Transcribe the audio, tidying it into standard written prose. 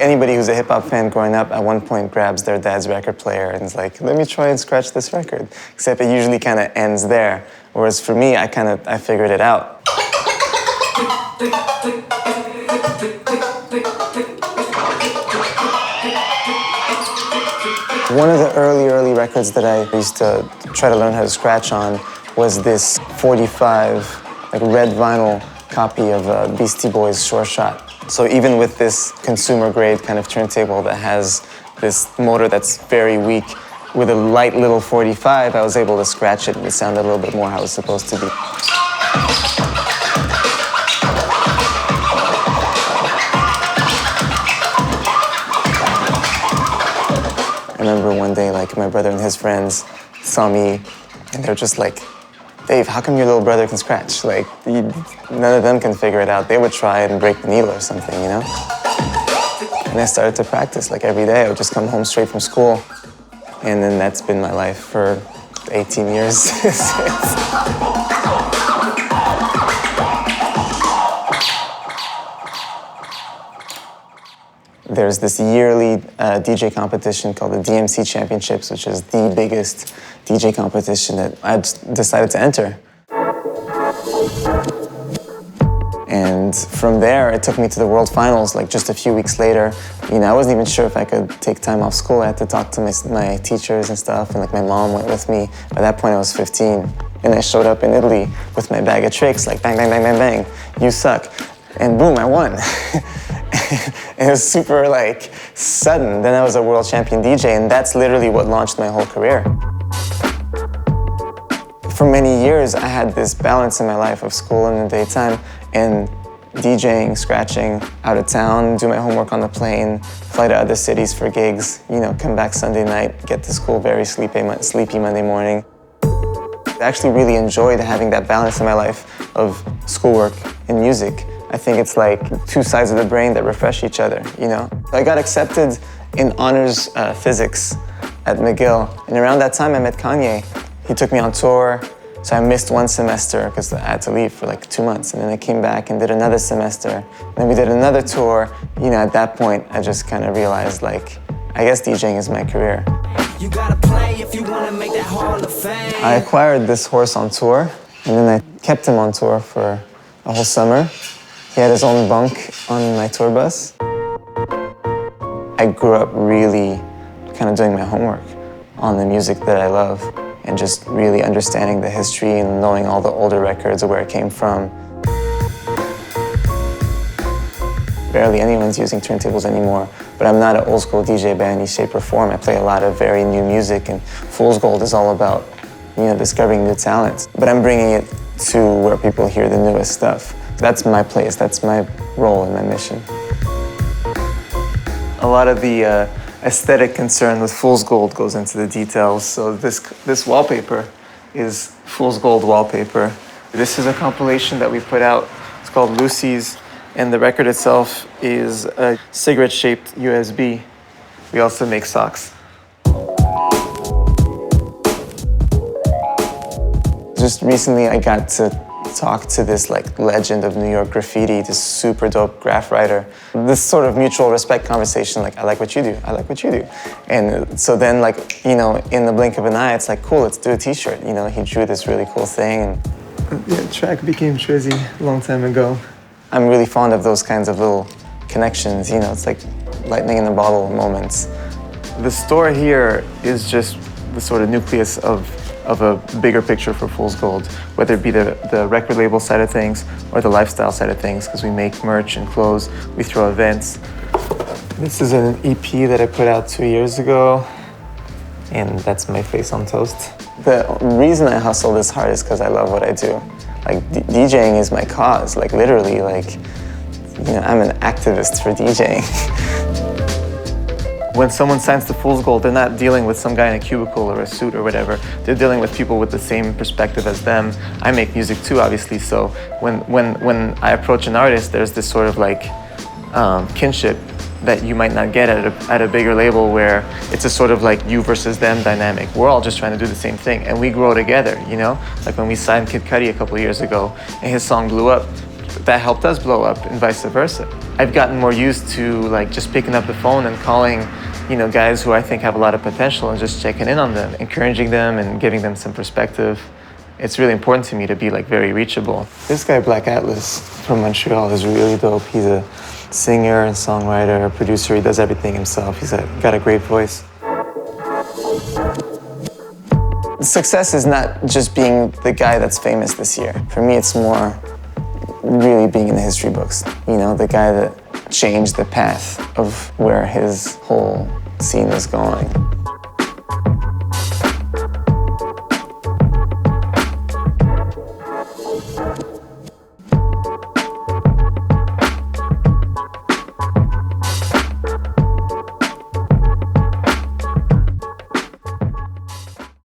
Anybody who's a hip-hop fan growing up at one point grabs their dad's record player and is like, let me try and scratch this record. Except it usually kind of ends there. Whereas for me, I figured it out. One of the early records that I used to try to learn how to scratch on was this 45, like red vinyl copy of Beastie Boys' Sure Shot. So even with this consumer-grade kind of turntable that has this motor that's very weak, with a light little 45, I was able to scratch it and it sounded a little bit more how it was supposed to be. I remember one day, like, my brother and his friends saw me, and they're just like, Dave, how come your little brother can scratch? Like, none of them can figure it out. They would try it and break the needle or something, you know? And I started to practice, like, every day. I would just come home straight from school, and then that's been my life for 18 years since. There's this yearly DJ competition called the DMC Championships, which is the biggest DJ competition that I decided to enter. And from there, it took me to the World Finals, like just a few weeks later. You know, I wasn't even sure if I could take time off school. I had to talk to my teachers and stuff, and like my mom went with me. By that point, I was 15. And I showed up in Italy with my bag of tricks, like bang, bang, bang, bang, bang, you suck. And boom, I won. It was super like sudden. Then I was a world champion DJ, and that's literally what launched my whole career. For many years, I had this balance in my life of school in the daytime and DJing, scratching, out of town, do my homework on the plane, fly to other cities for gigs, you know, come back Sunday night, get to school very sleepy Monday morning. I actually really enjoyed having that balance in my life of schoolwork and music. I think it's like two sides of the brain that refresh each other, you know? I got accepted in honors physics at McGill, and around that time I met Kanye. He took me on tour, so I missed one semester because I had to leave for like 2 months, and then I came back and did another semester. And then we did another tour. You know, at that point, I just kind of realized, like, I guess DJing is my career. You gotta play if you wanna make that Hall of Fame. I acquired this horse on tour, and then I kept him on tour for a whole summer. He had his own bunk on my tour bus. I grew up really kind of doing my homework on the music that I love and just really understanding the history and knowing all the older records of where it came from. Barely anyone's using turntables anymore, but I'm not an old school DJ by any shape or form. I play a lot of very new music, and Fool's Gold is all about, you know, discovering new talents. But I'm bringing it to where people hear the newest stuff. That's my place, that's my role and my mission. A lot of the aesthetic concern with Fool's Gold goes into the details. So this wallpaper is Fool's Gold wallpaper. This is a compilation that we put out. It's called Lucy's, and the record itself is a cigarette-shaped USB. We also make socks. Just recently I got to talk to this like legend of New York graffiti, this super dope graph writer. This sort of mutual respect conversation, like, I like what you do, I like what you do. And so then, like, you know, in the blink of an eye, it's like, cool, let's do a t-shirt. You know, he drew this really cool thing. And yeah, track became Trizzy a long time ago. I'm really fond of those kinds of little connections, you know, it's like lightning in a bottle moments. The store here is just the sort of nucleus of a bigger picture for Fool's Gold, whether it be the record label side of things or the lifestyle side of things, because we make merch and clothes, we throw events. This is an EP that I put out 2 years ago, and that's my face on toast. The reason I hustle this hard is because I love what I do. Like, DJing is my cause, like literally, like, you know, I'm an activist for DJing. When someone signs to Fool's Gold, they're not dealing with some guy in a cubicle or a suit or whatever. They're dealing with people with the same perspective as them. I make music too, obviously, so when I approach an artist, there's this sort of like kinship that you might not get at a bigger label, where it's a sort of like you versus them dynamic. We're all just trying to do the same thing, and we grow together, you know? Like when we signed Kid Cudi a couple of years ago, and his song blew up, that helped us blow up, and vice versa. I've gotten more used to like just picking up the phone and calling, you know, guys who I think have a lot of potential and just checking in on them, encouraging them and giving them some perspective. It's really important to me to be like very reachable. This guy, Black Atlas from Montreal, is really dope. He's a singer and songwriter, producer. He does everything himself. He's got a great voice. Success is not just being the guy that's famous this year. For me, it's more really being in the history books. You know, the guy that changed the path of where his whole scene is going.